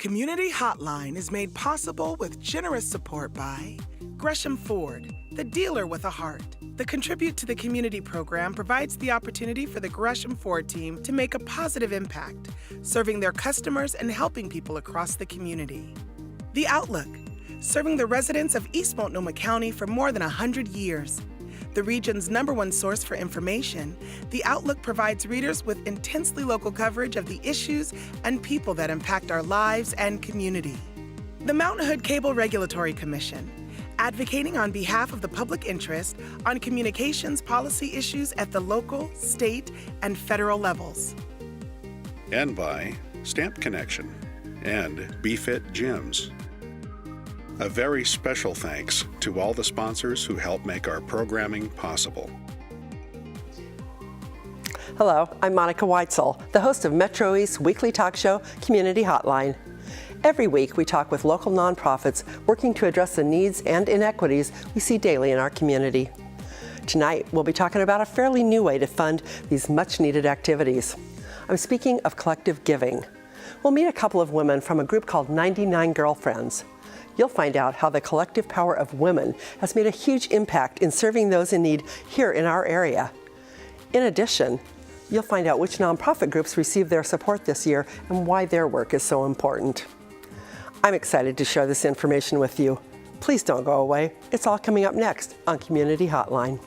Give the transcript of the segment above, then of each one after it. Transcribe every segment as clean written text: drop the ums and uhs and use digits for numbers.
Community Hotline is made possible with generous support by Gresham Ford, the dealer with a heart. The Contribute to the Community program provides the opportunity for the Gresham Ford team to make a positive impact, serving their customers and helping people across the community. The Outlook, serving the residents of East Multnomah County for more than 100 years. The region's #1 source for information, The Outlook provides readers with intensely local coverage of the issues and people that impact our lives and community. The Mountain Hood Cable Regulatory Commission, advocating on behalf of the public interest on communications policy issues at the local, state, and federal levels. And by Stamp Connection and BeFit Gyms. A very special thanks to all the sponsors who help make our programming possible. Hello, I'm Monica Weitzel, the host of MetroEast's weekly talk show, Community Hotline. Every week, we talk with local nonprofits working to address the needs and inequities we see daily in our community. Tonight, we'll be talking about a fairly new way to fund these much-needed activities. I'm speaking of collective giving. We'll meet a couple of women from a group called 99 Girlfriends. You'll find out how the collective power of women has made a huge impact in serving those in need here in our area. In addition, you'll find out which nonprofit groups received their support this year and why their work is so important. I'm excited to share this information with you. Please don't go away. It's all coming up next on Community Hotline.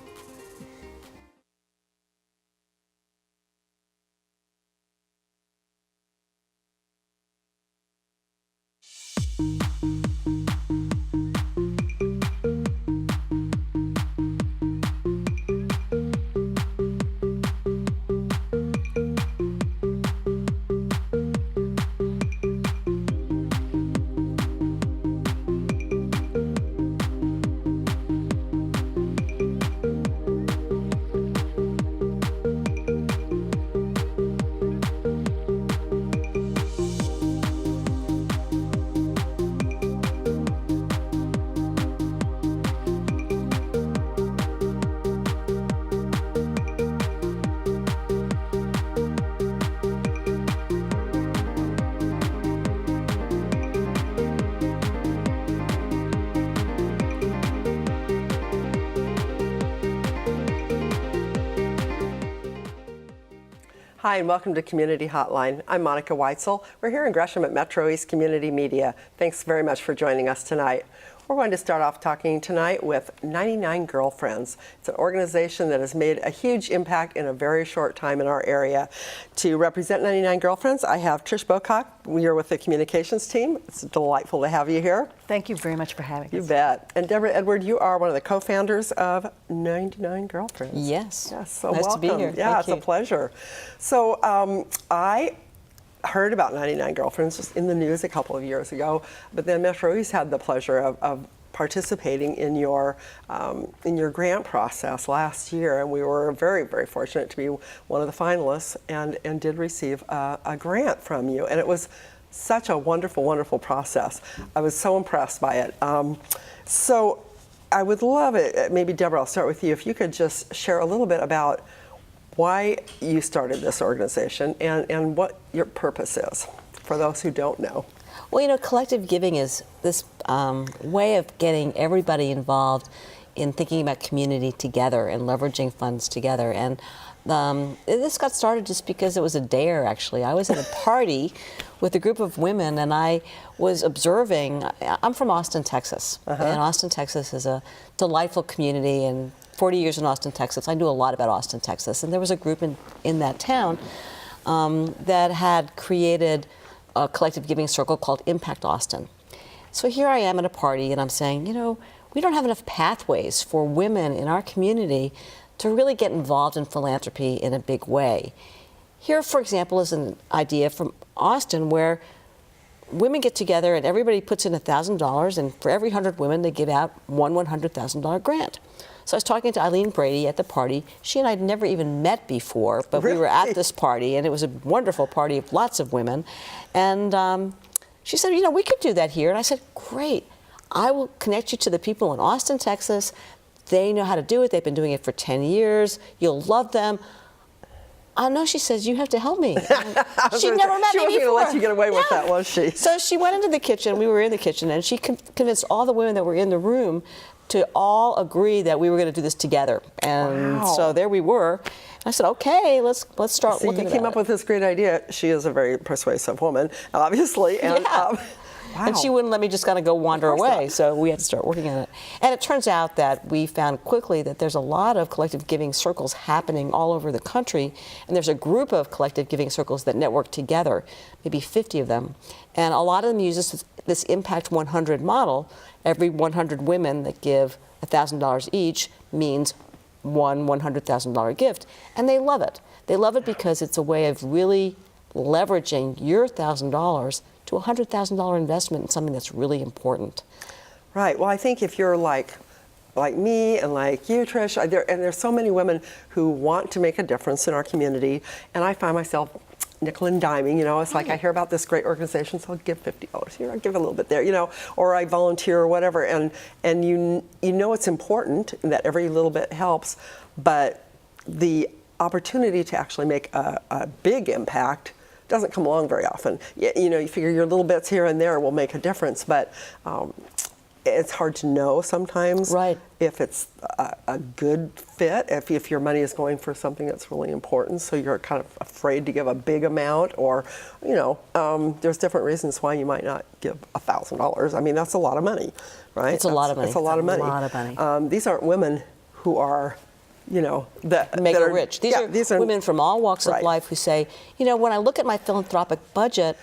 Hi, and welcome to Community Hotline. I'm Monica Weitzel. We're here in Gresham at MetroEast Community Media. Thanks very much for joining us tonight. We're going to start off talking tonight with 99 Girlfriends. It's an organization that has made a huge impact in a very short time in our area. To represent 99 Girlfriends, I have Trish Bocock. You're with the communications team. It's delightful to have you here. Thank you very much for having us. You bet. And Deborah Edward, you are one of the co-founders of 99 Girlfriends. Yes. Yes, so nice welcome. to be here. Yeah, Thank it's you. a pleasure. So I heard about 99 Girlfriends just in the news a couple of years ago, but then MetroEast had the pleasure of participating in your grant process last year, and we were very, very fortunate to be one of the finalists and did receive a grant from you, and it was such a wonderful, wonderful process. I was so impressed by it. So I would love it, maybe Deborah, I'll start with you, if you could just share a little bit about why you started this organization and what your purpose is, for those who don't know. Well, you know, collective giving is this way of getting everybody involved in thinking about community together and leveraging funds together. And this got started just because it was a dare, actually. I was at a party with a group of women, and I was observing. I'm from Austin, Texas. And Austin, Texas is a delightful community, and 40 years in Austin, Texas. I knew a lot about Austin, Texas. And there was a group in that town that had created a collective giving circle called Impact Austin. So here I am at a party, and I'm saying, you know, we don't have enough pathways for women in our community to really get involved in philanthropy in a big way. Here, for example, is an idea from Austin where women get together and everybody puts in $1,000, and for every 100 women, they give out one $100,000 grant. So I was talking to Eileen Brady at the party. She and I had never even met before, but we were at this party, and it was a wonderful party of lots of women. And she said, you know, we could do that here. And I said, great. I will connect you to the people in Austin, Texas. They know how to do it. They've been doing it for 10 years. You'll love them. I know, she says, you have to help me. She never met She me wasn't going to before. let you get away with that, was she? So she went into the kitchen, we were in the kitchen, and she convinced all the women that were in the room to all agree that we were going to do this together. And Wow. so there we were. I said, okay, let's start See, looking you at came it. up with this great idea. She is a very persuasive woman, obviously. And, Yeah. wow. And she wouldn't let me just kind of go wander Of course away, not. so we had to start working on it. And it turns out that we found quickly that there's a lot of collective giving circles happening all over the country, and there's a group of collective giving circles that network together, maybe 50 of them. And a lot of them use this Impact 100 model. Every 100 women that give $1,000 each means one $100,000 gift, and they love it. They love it because it's a way of really leveraging your $1,000 to a $100,000 investment in something that's really important. Right. Well, I think if you're like me and like you, Trish, there's so many women who want to make a difference in our community, and I find myself nickel and diming. It's like I hear about this great organization, so I'll give $50 here, I'll give a little bit there, or I volunteer or whatever, and you know it's important that every little bit helps, but the opportunity to actually make a big impact doesn't come along very often. You figure your little bits here and there will make a difference, but it's hard to know sometimes if it's a good fit, if your money is going for something that's really important, so you're kind of afraid to give a big amount, or, there's different reasons why you might not give $1,000. I mean, that's a lot of money, right? It's a lot of money. It's a lot of money. A lot of money. These aren't women who are, that Mega are rich. These are women from all walks of right. life who say, when I look at my philanthropic budget,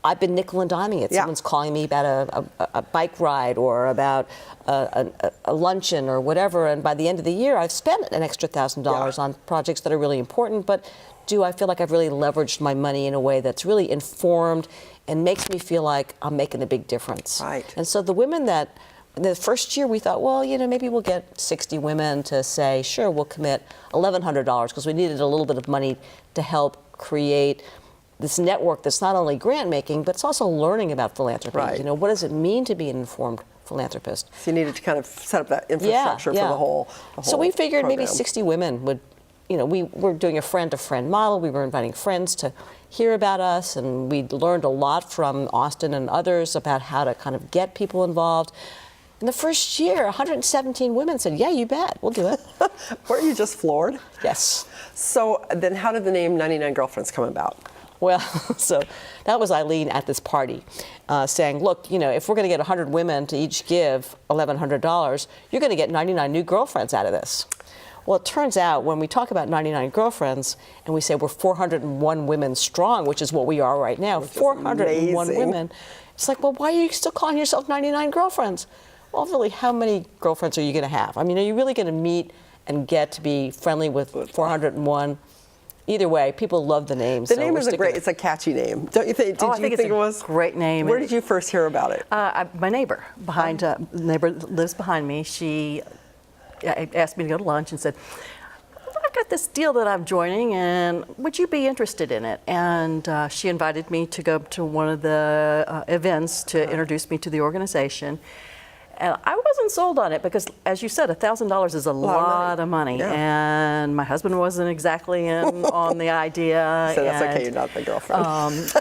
I've been nickel and diming it. Yeah. Someone's calling me about a bike ride or about a luncheon or whatever, and by the end of the year, I've spent an extra $1,000 on projects that are really important, but do I feel like I've really leveraged my money in a way that's really informed and makes me feel like I'm making a big difference? Right. And so the women that, the first year we thought, well, maybe we'll get 60 women to say, sure, we'll commit $1,100 because we needed a little bit of money to help create this network that's not only grant making, but it's also learning about philanthropy. Right. What does it mean to be an informed philanthropist? So you needed to kind of set up that infrastructure for the whole So we figured maybe program. 60 women would, we were doing a friend-to-friend model. We were inviting friends to hear about us, and we learned a lot from Austin and others about how to kind of get people involved. In the first year, 117 women said, yeah, you bet, we'll do it. Weren't you just floored? Yes. So then how did the name 99 Girlfriends come about? Well, so that was Eileen at this party saying, look, if we're going to get 100 women to each give $1,100, you're going to get 99 new girlfriends out of this. Well, it turns out when we talk about 99 girlfriends and we say we're 401 women strong, which is what we are right now, 401 amazing. women, it's like, well, why are you still calling yourself 99 girlfriends? Well, really, how many girlfriends are you going to have? I mean, are you really going to meet and get to be friendly with 401? Either way, people love the name. The name is it's a catchy name. Don't you think? I think it was a great name. Where did you first hear about it? My neighbor neighbor lives behind me. She asked me to go to lunch and said, I've got this deal that I'm joining, and would you be interested in it? And she invited me to go to one of the events to introduce me to the organization. And I wasn't sold on it because, as you said, $1,000 is a lot of money. Yeah. And my husband wasn't exactly in on the idea. So that's okay, you're not the girlfriend.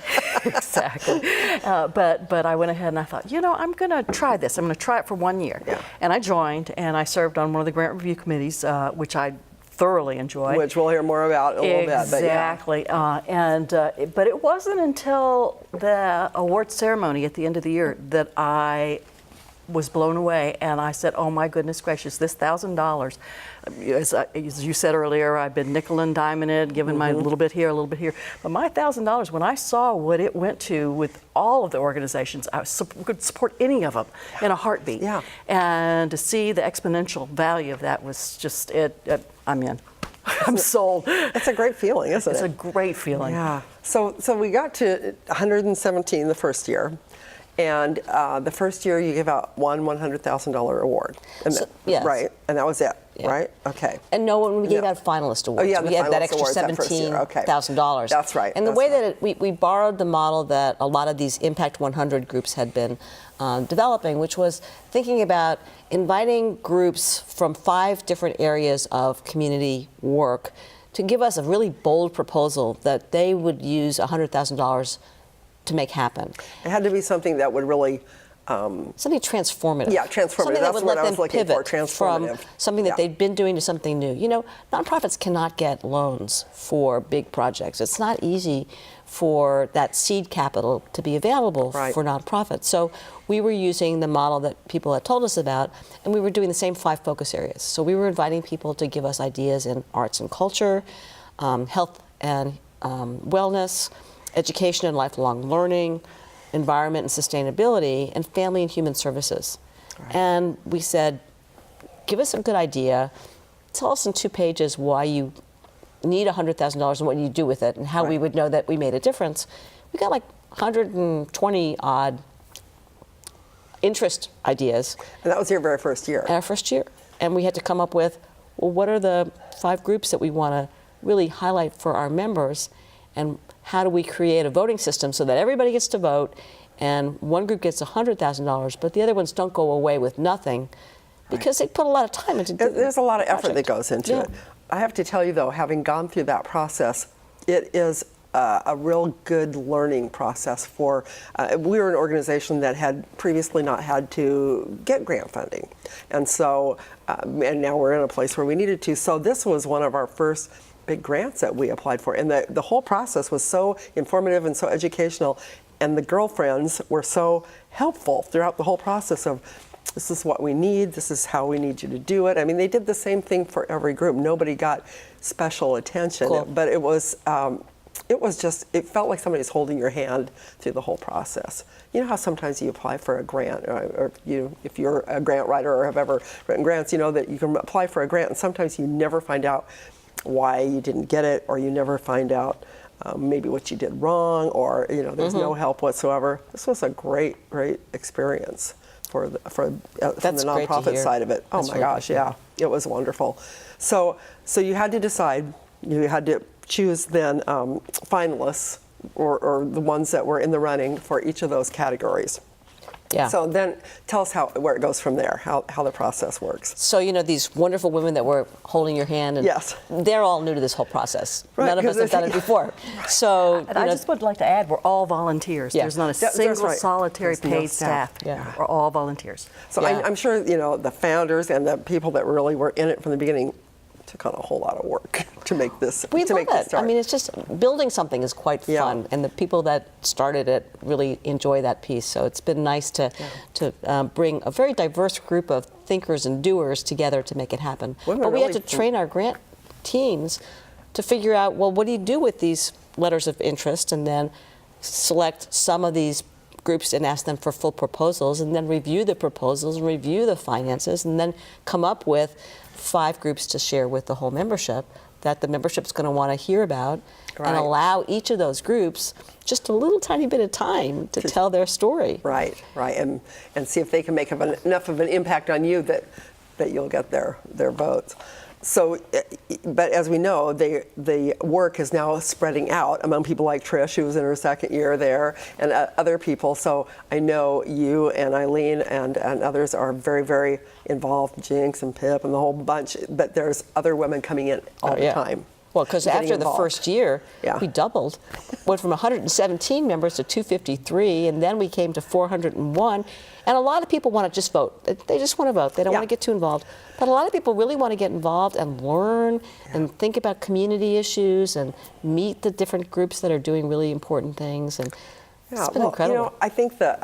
Exactly. But I went ahead and I thought, I'm going to try this. I'm going to try it for 1 year. Yeah. And I joined, and I served on one of the grant review committees, which I thoroughly enjoyed. Which we'll hear more about in a little bit. But yeah. Exactly. But it wasn't until the award ceremony at the end of the year that I was blown away, and I said, oh my goodness gracious, this $1,000, as you said earlier, I've been nickel and diming it, giving my little bit here, a little bit here, but my $1,000, when I saw what it went to with all of the organizations, I could support any of them in a heartbeat. Yeah. And to see the exponential value of that was just, I'm in. I'm sold. It's a great feeling, isn't it? It's a great feeling. Yeah. So we got to 117 the first year. And the first year you give out one $100,000 award. And yes. Right? And that was it, Yeah. right? Okay. And no, when we gave out finalist awards, the we had that finalist extra awards that first year. Okay. $17,000. That's right. And the That's way right. that we borrowed the model that a lot of these Impact 100 groups had been developing, which was thinking about inviting groups from 5 different areas of community work to give us a really bold proposal that they would use $100,000 to make happen. It had to be something that would really something transformative. Yeah, transformative. Something that That's would what let I was them looking for, pivot from transformative. something that Yeah. they'd been doing to something new. You know, nonprofits cannot get loans for big projects. It's not easy for that seed capital to be available Right. for nonprofits. So we were using the model that people had told us about, and we were doing the same 5 focus areas. So we were inviting people to give us ideas in arts and culture, health and wellness, education and lifelong learning, environment and sustainability, and family and human services. Right. And we said, give us a good idea. Tell us in 2 pages why you need $100,000 and what you do with it and how we would know that we made a difference. We got like 120 odd interest ideas. And that was your very first year. Our first year. And we had to come up with, well, what are the 5 groups that we want to really highlight for our members, and how do we create a voting system so that everybody gets to vote, and one group gets $100,000, but the other ones don't go away with nothing, because they put a lot of time into it. There's a lot of effort that goes into Yeah. it. I have to tell you, though, having gone through that process, it is a real good learning process for, we were an organization that had previously not had to get grant funding. And so, and now we're in a place where we needed to. So this was one of our first big grants that we applied for. And the whole process was so informative and so educational. And the girlfriends were so helpful throughout the whole process of, this is what we need, this is how we need you to do it. I mean, they did the same thing for every group. Nobody got special attention, Cool. but it was just, it felt like somebody's holding your hand through the whole process. You know how sometimes you apply for a grant, or if you're a grant writer or have ever written grants, you know that you can apply for a grant and sometimes you never find out why you didn't get it, or you never find out maybe what you did wrong, or there's no help whatsoever. This was a great experience from the nonprofit side of it. Oh my gosh, yeah, it was wonderful. So you had to decide. You had to choose then finalists or the ones that were in the running for each of those categories. Yeah. So then tell us where it goes from there, how the process works. So, these wonderful women that were holding your hand, and Yes. they're all new to this whole process. Right, None of us have done it before. So, And I just would like to add, we're all volunteers. Yeah. There's not a That's single right. solitary There's no paid staff. Yeah. We're all volunteers. So Yeah. I'm sure the founders and the people that really were in it from the beginning took on a whole lot of work to make this. we to love make this it. start. I mean, it's just building something is quite Yeah. fun, and the people that started it really enjoy that piece. So it's been nice to bring a very diverse group of thinkers and doers together to make it happen. Women But we had really to train our grant teams to figure out, well, what do you do with these letters of interest, and then select some of these groups and ask them for full proposals, and then review the proposals and review the finances, and then come up with 5 groups to share with the whole membership that the membership's going to want to hear about, Right. and allow each of those groups just a little tiny bit of time to tell their story. Right, and see if they can make enough of an impact on you that you'll get their votes. So, but as we know, the work is now spreading out among people like Trish, who was in her 2nd year there, and other people. So I know you and Eileen and others are very, very involved, Jinx and Pip and the whole bunch, but there's other women coming in all the time. Well, because getting after the involved. first year, Yeah. we doubled. Went from 117 members to 253, and then we came to 401. And a lot of people want to just vote. They just want to vote. They don't Yeah. want to get too involved. But a lot of people really want to get involved and learn and think about community issues and meet the different groups that are doing really important things. And it's been incredible. I think that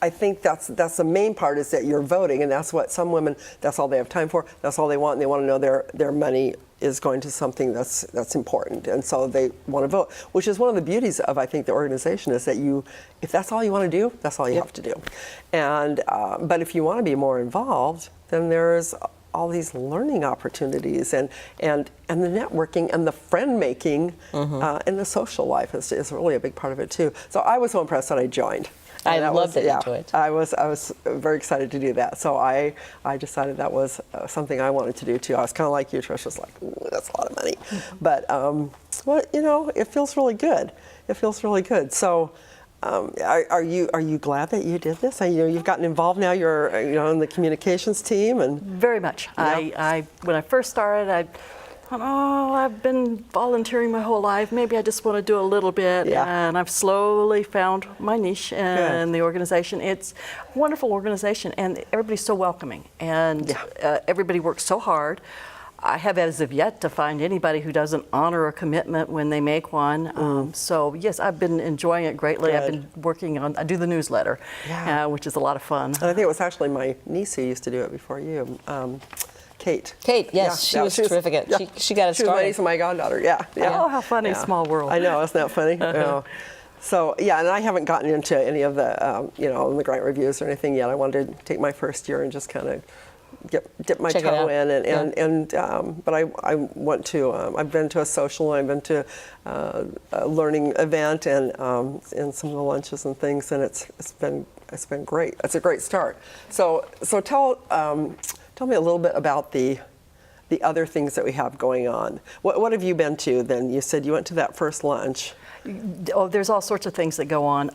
I think that's the main part, is that you're voting, and that's what some women, that's all they have time for, that's all they want, and they want to know their money is going to something that's important, and so they want to vote, which is one of the beauties of, I think, the organization, is that if that's all you want to do, that's all you have to do. And but if you want to be more involved, then there's all these learning opportunities and the networking and the friend making and the social life is really a big part of it too. So I was so impressed that I joined. I loved that you joined. I was very excited to do that. So I decided that was something I wanted to do too. I was kind of like you, Trish, was like, ooh, that's a lot of money. But well, it feels really good. It feels really good. So are you glad that you did this? You've gotten involved now. You're in the communications team and Very much. Yeah. When I first started, thought, oh, I've been volunteering my whole life. Maybe I just want to do a little bit. Yeah. And I've slowly found my niche in the organization. It's a wonderful organization, and everybody's so welcoming. And everybody works so hard. I have as of yet to find anybody who doesn't honor a commitment when they make one. So yes, I've been enjoying it greatly. Good. I've been working on, I do the newsletter, which is a lot of fun. And I think it was actually my niece who used to do it before you. Kate. Kate, yes, she was terrific at it. She got it She was my started. niece and my goddaughter, yeah. Oh, how funny, small world. I know, isn't that funny? Yeah. So, yeah, and I haven't gotten into any of the, immigrant reviews or anything yet. I wanted to take my first year and just kind of dip my Check it toe out. in, but I want to. I've been to a social, I've been to a learning event, and some of the lunches and things, and it's been great. It's a great start. So tell me a little bit about the other things that we have going on. What have you been to then? You said you went to that first lunch. Oh, there's all sorts of things that go on.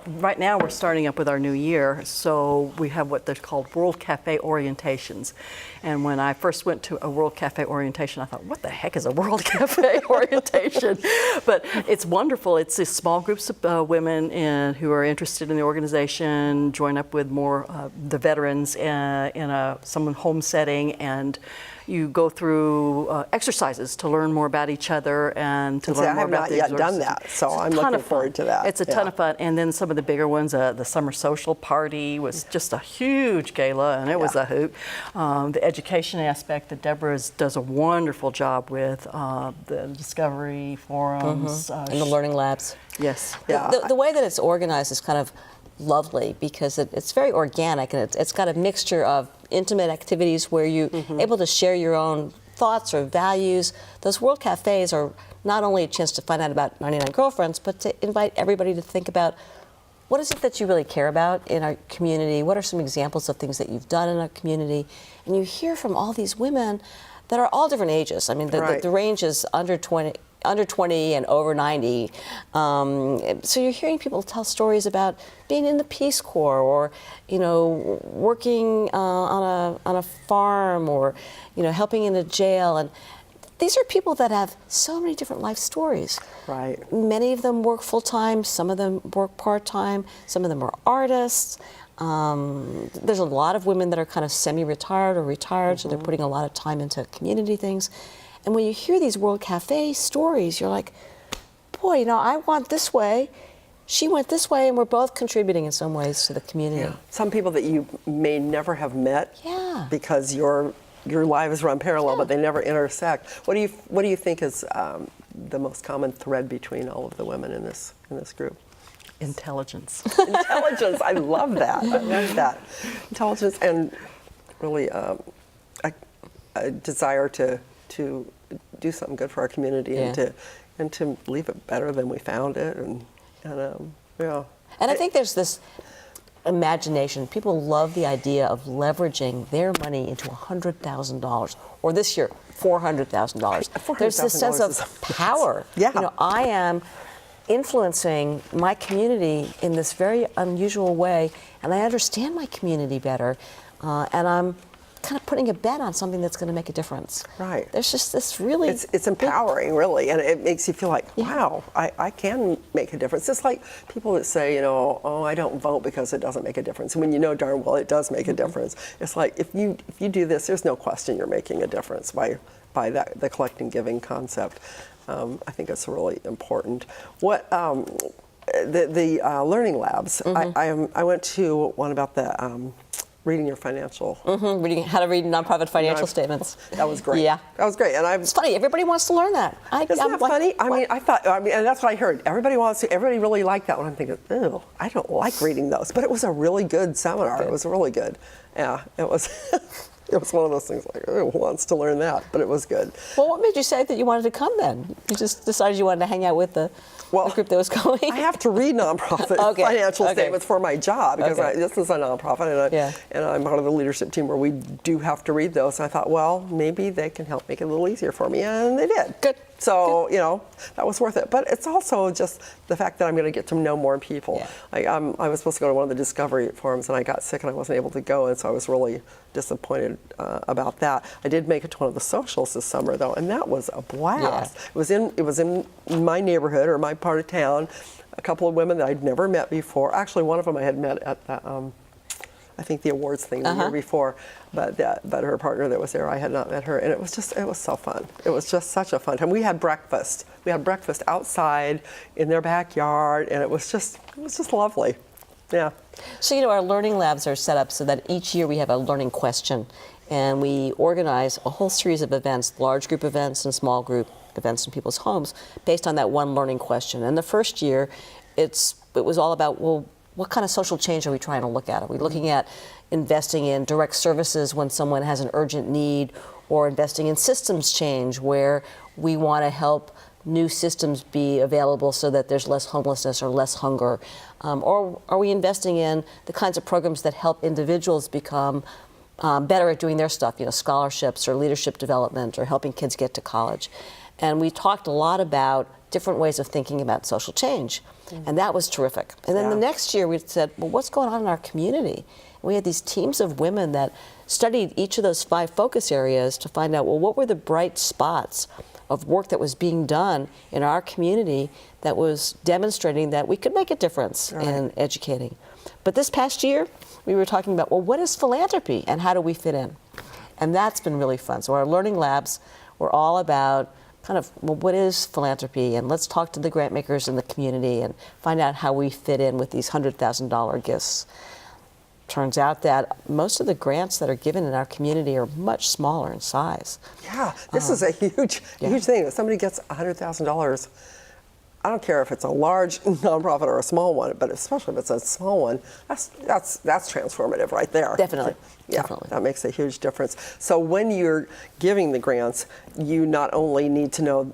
Right now we're starting up with our new year, so we have what they're called World Cafe orientations. And when I first went to a World Cafe orientation, I thought, what the heck is a World Cafe orientation? But it's wonderful. It's these small groups of women who are interested in the organization, join up with more the veterans in some home setting, and you go through exercises to learn more about each other and to learn more about the I have not yet done that, so I'm looking forward to that. It's a ton of fun. And then some of the bigger ones, the summer social party was just a huge gala, and it was a hoot. The education aspect that Deborah does a wonderful job with, the discovery forums. And the learning labs. Yes. Yeah. The way that it's organized is kind of lovely because it's very organic, and it's got a mixture of intimate activities where you're able to share your own thoughts or values. Those World Cafes are not only a chance to find out about 99 Girlfriends, but to invite everybody to think about what is it that you really care about in our community? What are some examples of things that you've done in our community? And you hear from all these women that are all different ages. I mean, the range is under 20 and over 90. So you're hearing people tell stories about being in the Peace Corps, or working on a farm, or helping in a jail. And these are people that have so many different life stories. Right. Many of them work full time. Some of them work part time. Some of them are artists. There's a lot of women that are kind of semi-retired or retired, so they're putting a lot of time into community things. And when you hear these World Cafe stories, you're like, boy, I want this way. She went this way, and we're both contributing in some ways to the community. Yeah. Some people that you may never have met because your lives run parallel, but they never intersect. What do you think is the most common thread between all of the women in this group? Intelligence. Intelligence. I love that. I love that. Intelligence, and really a desire to do something good for our community, and to leave it better than we found it, and I think there's this imagination. People love the idea of leveraging their money into $100,000, or this year $400,000. There's this sense of power. I am influencing my community in this very unusual way, and I understand my community better, and I'm kind of putting a bet on something that's going to make a difference. Right. There's just this really... It's empowering, really, and it makes you feel like, wow, I can make a difference. It's like people that say, oh, I don't vote because it doesn't make a difference. When you know darn well it does make a difference. It's like, if you do this, there's no question you're making a difference by the collecting giving concept. I think it's really important. What the learning labs? I went to one about the reading your financial. Reading how to read nonprofit financial statements. That was great. Yeah, that was great. And it's funny. Everybody wants to learn that. Isn't that funny? And that's what I heard. Everybody wants to. Everybody really liked that one. I'm thinking, ew, I don't like reading those. But it was a really good seminar. Good. It was really good. Yeah, it was. It was one of those things like, who wants to learn that? But it was good. Well, what made you say that you wanted to come then? You just decided you wanted to hang out with the group that was going? I have to read nonprofit financial statements for my job because this is a nonprofit, and I'm part of the leadership team where we do have to read those. And I thought, well, maybe they can help make it a little easier for me, and they did. Good. So, that was worth it. But it's also just the fact that I'm going to get to know more people. Yeah. I was supposed to go to one of the discovery forums, and I got sick, and I wasn't able to go, and so I was really disappointed about that. I did make it to one of the socials this summer, though, and that was a blast. Yeah. It was in my neighborhood or my part of town. A couple of women that I'd never met before. Actually, one of them I had met at the, I think the awards thing the year before, but her partner that was there, I had not met her, and it was so fun. It was just such a fun time. We had breakfast. We had breakfast outside in their backyard, and it was just lovely. Yeah. So, our learning labs are set up so that each year we have a learning question, and we organize a whole series of events, large group events and small group events in people's homes, based on that one learning question. And the first year, it was all about, well, what kind of social change are we trying to look at? Are we looking at investing in direct services when someone has an urgent need, or investing in systems change where we want to help new systems be available so that there's less homelessness or less hunger? Or are we investing in the kinds of programs that help individuals become better at doing their stuff, scholarships or leadership development or helping kids get to college? And we talked a lot about different ways of thinking about social change. And that was terrific. And then the next year we said, well, what's going on in our community? And we had these teams of women that studied each of those 5 focus areas to find out, well, what were the bright spots of work that was being done in our community that was demonstrating that we could make a difference in educating. But this past year, we were talking about, well, what is philanthropy and how do we fit in? And that's been really fun. So our learning labs were all about kind of, well, what is philanthropy? And let's talk to the grant makers in the community and find out how we fit in with these $100,000 gifts. Turns out that most of the grants that are given in our community are much smaller in size. Yeah, this is a huge thing. If somebody gets $100,000, I don't care if it's a large nonprofit or a small one, but especially if it's a small one, that's transformative right there. Definitely. Yeah, Definitely. That makes a huge difference. So when you're giving the grants, you not only need to know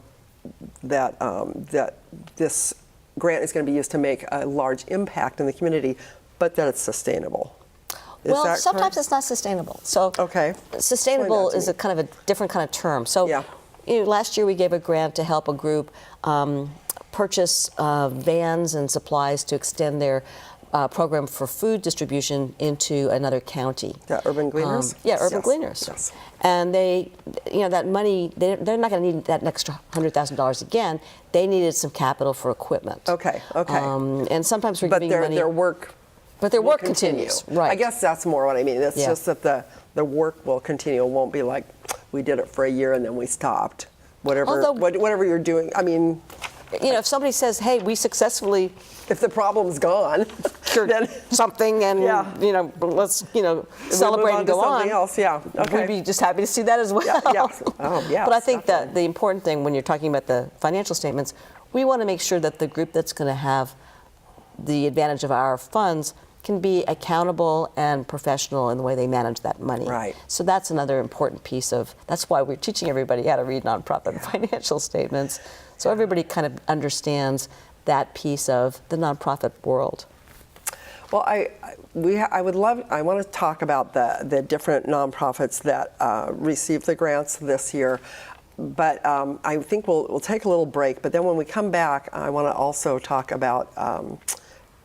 that that this grant is going to be used to make a large impact in the community, but that it's sustainable. Well, sometimes it's not sustainable. So sustainable is a kind of a different kind of term. So last year we gave a grant to help a group purchase vans and supplies to extend their program for food distribution into another county. Yeah, Urban Gleaners? Urban Gleaners. Yes. And they, that money, they're not going to need that extra $100,000 again. They needed some capital for equipment. Okay. And sometimes we're giving money. But their work continues. Right. I guess that's more what I mean. It's just that the work will continue. It won't be like we did it for a year and then we stopped. Whatever you're doing. I mean, if somebody says, "Hey, we successfully," if the problem's gone, then something, and let's celebrate and go on. Else. Yeah. Okay. We'd be just happy to see that as well. Yeah. Oh, yeah. But I think that the important thing when you're talking about the financial statements, we want to make sure that the group that's going to have the advantage of our funds can be accountable and professional in the way they manage that money. Right. So that's another important piece that's why we're teaching everybody how to read nonprofit financial statements, so everybody kind of understands that piece of the nonprofit world. Well, I want to talk about the different nonprofits that received the grants this year. But I think we'll take a little break. But then when we come back, I want to also talk about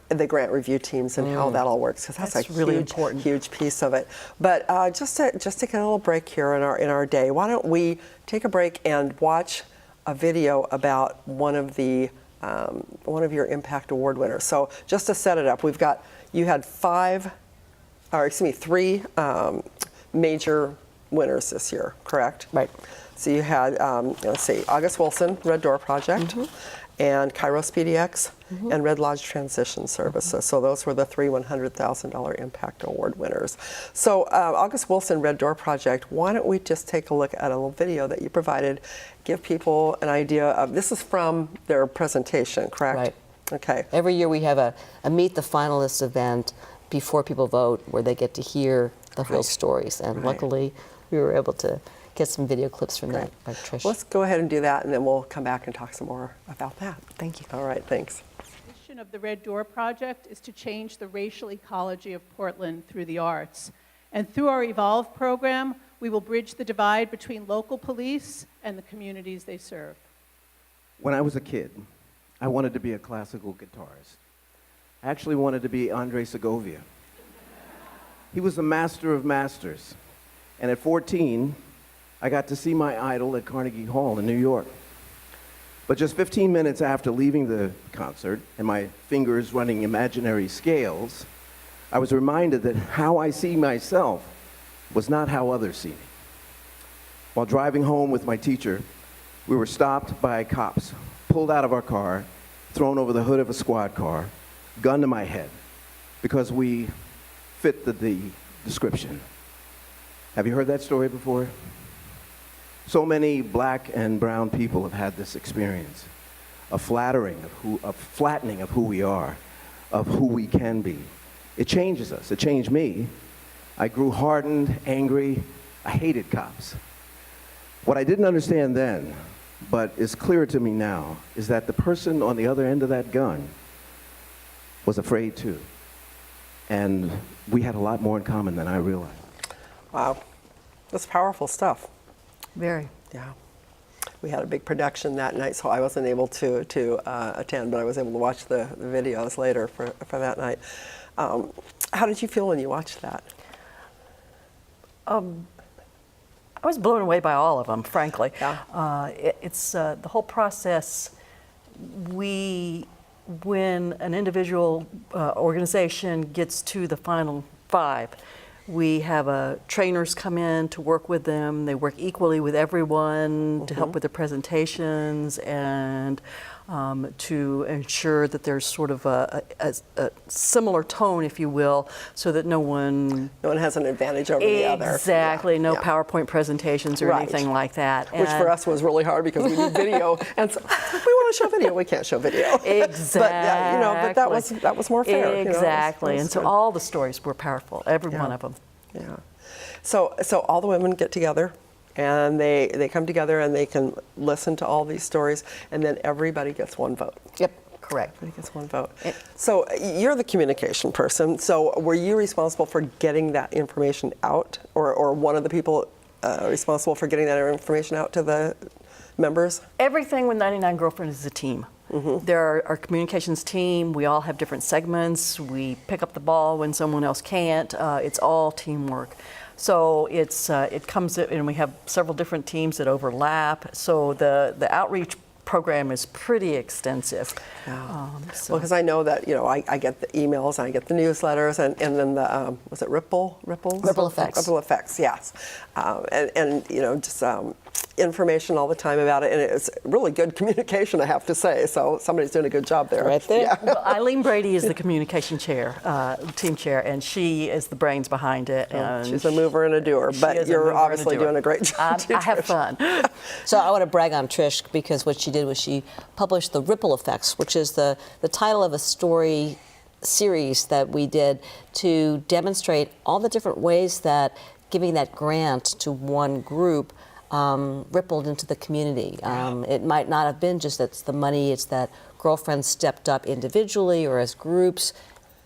the grant review teams and how that all works, because that's a really huge piece of it. But just to get a little break here in our day, why don't we take a break and watch a video about one of your Impact Award winners. So just to set it up, you had 3 major winners this year, correct? Right. So you had, August Wilson, Red Door Project, and Kairos PDX, and Red Lodge Transition Services. So those were the 3 $100,000 Impact Award winners. So August Wilson, Red Door Project, why don't we just take a look at a little video that you provided, give people an idea of, this is from their presentation, correct? Right. Okay. Every year we have a Meet the Finalists event before people vote, where they get to hear the real stories. And luckily we were able to get some video clips from that by Trish. Let's go ahead and do that, and then we'll come back and talk some more about that. Thank you. All right, thanks. The mission of the Red Door Project is to change the racial ecology of Portland through the arts. And through our Evolve program, we will bridge the divide between local police and the communities they serve. When I was a kid, I wanted to be a classical guitarist. I actually wanted to be Andre Segovia. He was a master of masters. And at 14, I got to see my idol at Carnegie Hall in New York. But just 15 minutes after leaving the concert and my fingers running imaginary scales, I was reminded that how I see myself was not how others see me. While driving home with my teacher, we were stopped by cops, pulled out of our car, thrown over the hood of a squad car, gun to my head, because we fit the description. Have you heard that story before? So many black and brown people have had this experience, a flattening of who we are, of who we can be. It changes us. It changed me. I grew hardened, angry. I hated cops. What I didn't understand then, but is clear to me now, is that the person on the other end of that gun was afraid too. And we had a lot more in common than I realized. Wow. That's powerful stuff. Very. Yeah. We had a big production that night, so I wasn't able to attend, but I was able to watch the videos later for that night. How did you feel when you watched that? I was blown away by all of them, frankly. Yeah. It's the whole process. When an individual organization gets to the final 5, we have trainers come in to work with them. They work equally with everyone to help with the presentations and to ensure that there's sort of a similar tone, if you will, so that no one has an advantage over the other. Exactly. Yeah. No Yeah. PowerPoint presentations or Right. anything like that. Which for us was really hard because we need video, and so we want to show video. We can't show video. Exactly. But yeah, but that was more fair. Exactly. It was And so good. all the stories were powerful, every Yeah. one of them. Yeah. So all the women get together, and they come together and they can listen to all these stories, and then everybody gets one vote. Yep. Correct. Everybody gets one vote. So you're the communication person. So were you responsible for getting that information out, or one of the people responsible for getting that information out to the members? Everything with 99 Girlfriends is a team. There are our communications team. We all have different segments. We pick up the ball when someone else can't. It's all teamwork. So it comes in, and we have several different teams that overlap. So the outreach program is pretty extensive. Yeah. Well, because I know that I get the emails, and I get the newsletters, and then the was it Ripples? Ripple effects. Ripple effects, yes, and just information all the time about it, and it's really good communication, I have to say. So somebody's doing a good job there. Right there. Yeah. Well, Eileen Brady is the communication chair, team chair, and she is the brains behind it. And She's a mover and a doer, she but is a you're mover and a obviously doer. doing a great job. I have fun. So I want to brag on Trish because what she did was she published the Ripple Effects, which is the title of a story series that we did to demonstrate all the different ways that giving that grant to one group rippled into the community. It might not have been just that's the money, it's that girlfriends stepped up individually or as groups,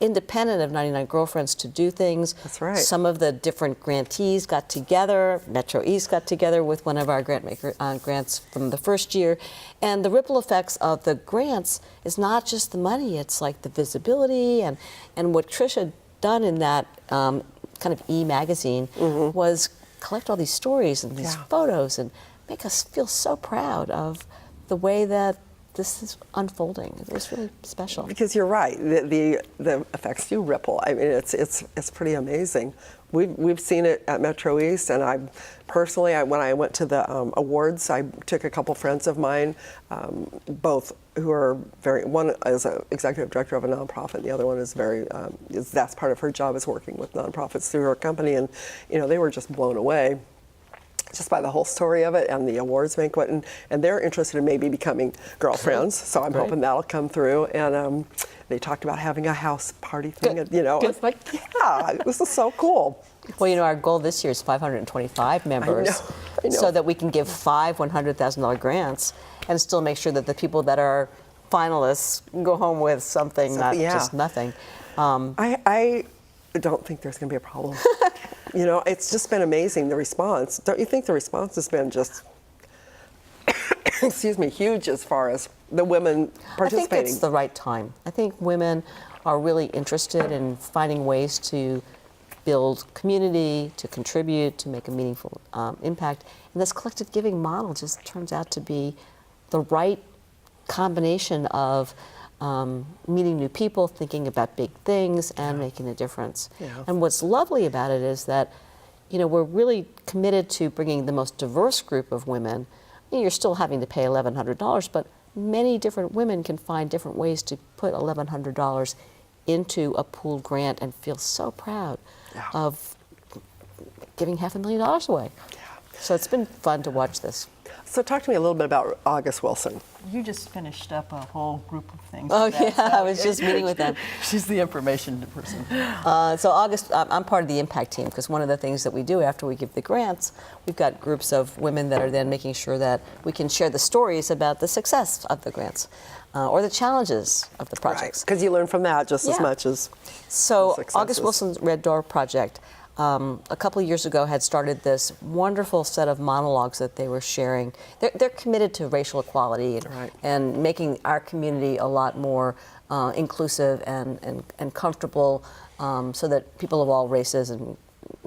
independent of 99 Girlfriends, to do things. That's right. Some of the different grantees got together. MetroEast got together with one of our grants from the first year. And the ripple effects of the grants is not just the money, it's like the visibility. And what Trish had done in that kind of e-magazine was collect all these stories and these photos and make us feel so proud of the way that this is unfolding. It was really special. Because you're right, the effects do ripple. I mean, it's pretty amazing. We've seen it at MetroEast, and I personally, when I went to the awards, I took a couple friends of mine, both who are one is an executive director of a nonprofit, and the other one is that's part of her job is working with nonprofits through her company, and they were just blown away just by the whole story of it and the awards banquet, and they're interested in maybe becoming girlfriends. So I'm hoping that'll come through. And they talked about having a house party thing. And, it's like, this is so cool. Well, our goal this year is 525 members, I know. so that we can give 5 $100,000 grants and still make sure that the people that are finalists go home with something, not just nothing. I don't think there's going to be a problem. It's just been amazing, the response. Don't you think the response has been just, huge as far as the women participating? I think it's the right time. I think women are really interested in finding ways to build community, to contribute, to make a meaningful impact. And this collective giving model just turns out to be the right combination of meeting new people, thinking about big things, and making a difference. Yeah. And what's lovely about it is that, you know, we're really committed to bringing the most diverse group of women. I mean, you're still having to pay $1,100, but many different women can find different ways to put $1,100 into a pooled grant and feel so proud of giving $500,000 away. So it's been fun to watch this. So talk to me a little bit about August Wilson. You just finished up a whole group of things. Oh, with that, yeah, so I was just meeting with them. She's the information person. So August, I'm part of the impact team, because one of the things that we do after we give the grants, we've got groups of women that are then making sure that we can share the stories about the success of the grants or the challenges of the projects. Because you learn from that just as much as So the August successes. Wilson's Red Door Project, a couple of years ago, had started this wonderful set of monologues that they were sharing. They're committed to racial equality and making our community a lot more inclusive and comfortable, so that people of all races and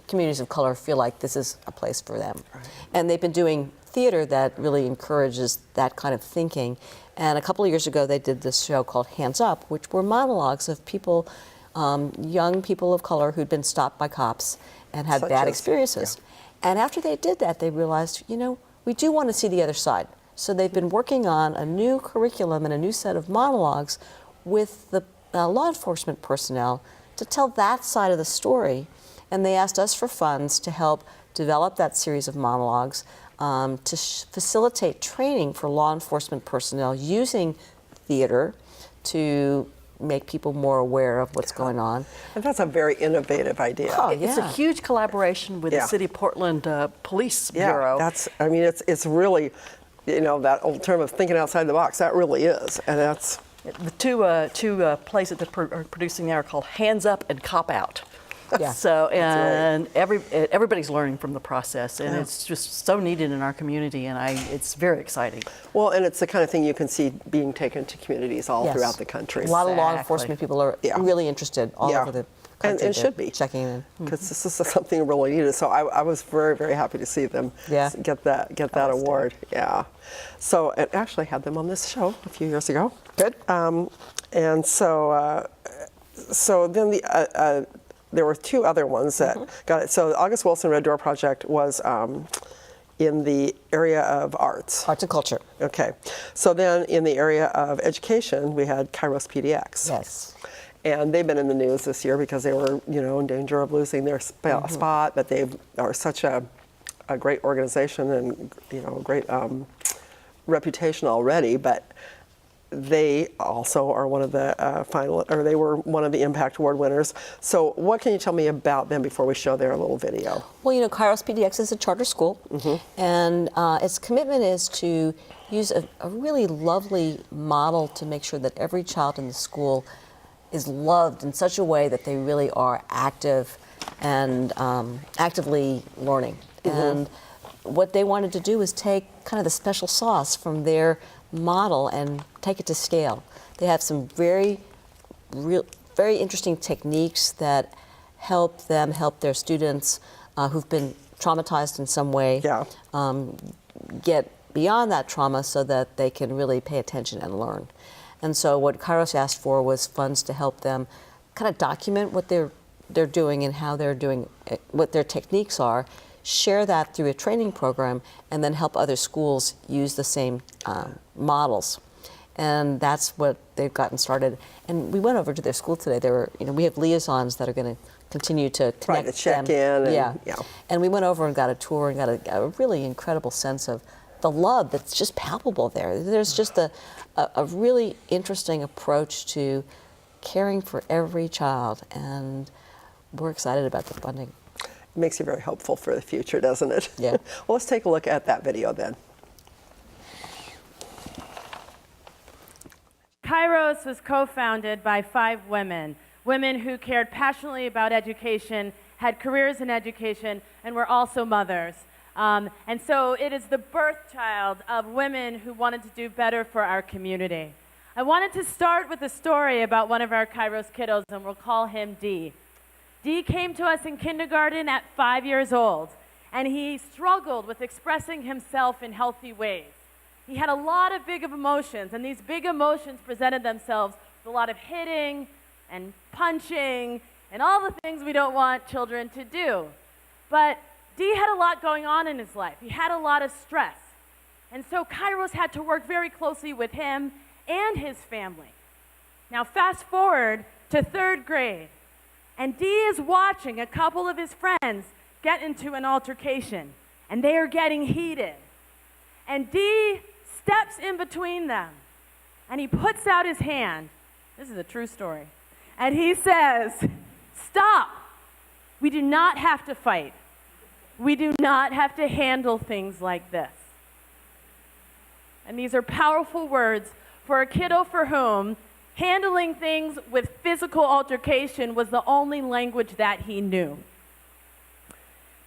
communities of color feel like this is a place for them. And they've been doing theater that really encourages that kind of thinking. And a couple of years ago, they did this show called Hands Up, which were monologues of people, young people of color who'd been stopped by cops and had bad experiences. And after they did that, they realized, you know, we do want to see the other side. So they've been working on a new curriculum and a new set of monologues with the law enforcement personnel to tell that side of the story. And they asked us for funds to help develop that series of monologues, to facilitate training for law enforcement personnel using theater to make people more aware of what's going on. And that's a very innovative idea. Oh, It's a huge collaboration with the City of Portland Police Bureau. I mean, it's really, you know, that old term of thinking outside the box, that really is. And that's... The two plays that are producing now are called Hands Up and Cop Out. Yeah. So, and everybody's learning from the process, and it's just so needed in our community, and it's very exciting. Well, and it's the kind of thing you can see being taken to communities all throughout the country. A lot of law enforcement people are really interested all over the country. And should be. Checking in. Because this is something really needed. So I was very, very happy to see them get that award. Yeah. So it actually had them on this show a few years ago. Good. And so then there were two other ones that got it. So the August Wilson Red Door Project was in the area of arts. Arts and culture. Okay. So then in the area of education, we had Kairos PDX. Yes. And they've been in the news this year because they were, you know, in danger of losing their spot, but they are such a great organization and, you know, great reputation already, but they also are one of the they were one of the Impact Award winners. So what can you tell me about them before we show their little video? Well, you know, Kairos PDX is a charter school, and its commitment is to use a really lovely model to make sure that every child in the school is loved in such a way that they really are active and actively learning. And what they wanted to do is take kind of the special sauce from their model and take it to scale. They have some very interesting techniques that help them help their students who've been traumatized in some way get beyond that trauma so that they can really pay attention and learn. And so what Kairos asked for was funds to help them kind of document what they're doing and how they're doing it, what their techniques are, share that through a training program, and then help other schools use the same models. And that's what they've gotten started. And we went over to their school today. There were, you know, we have liaisons that are going to continue to connect to check them. in. And, And we went over and got a tour and got a really incredible sense of the love that's just palpable there. There's just a really interesting approach to caring for every child, and we're excited about the funding. It makes you very hopeful for the future, doesn't it? Yeah. Well, let's take a look at that video then. Kairos was co-founded by 5 women who cared passionately about education, had careers in education, and were also mothers. And so it is the birth child of women who wanted to do better for our community. I wanted to start with a story about one of our Kairos kiddos, and we'll call him D. Dee came to us in kindergarten at 5 years old, and he struggled with expressing himself in healthy ways. He had a lot of big emotions, and these big emotions presented themselves with a lot of hitting and punching and all the things we don't want children to do. But Dee had a lot going on in his life. He had a lot of stress. And so Kairos had to work very closely with him and his family. Now fast forward to 3rd grade, and Dee is watching a couple of his friends get into an altercation, and they are getting heated. And Dee steps in between them, and he puts out his hand. This is a true story. And he says, "Stop. We do not have to fight. We do not have to handle things like this." And these are powerful words for a kiddo for whom handling things with physical altercation was the only language that he knew.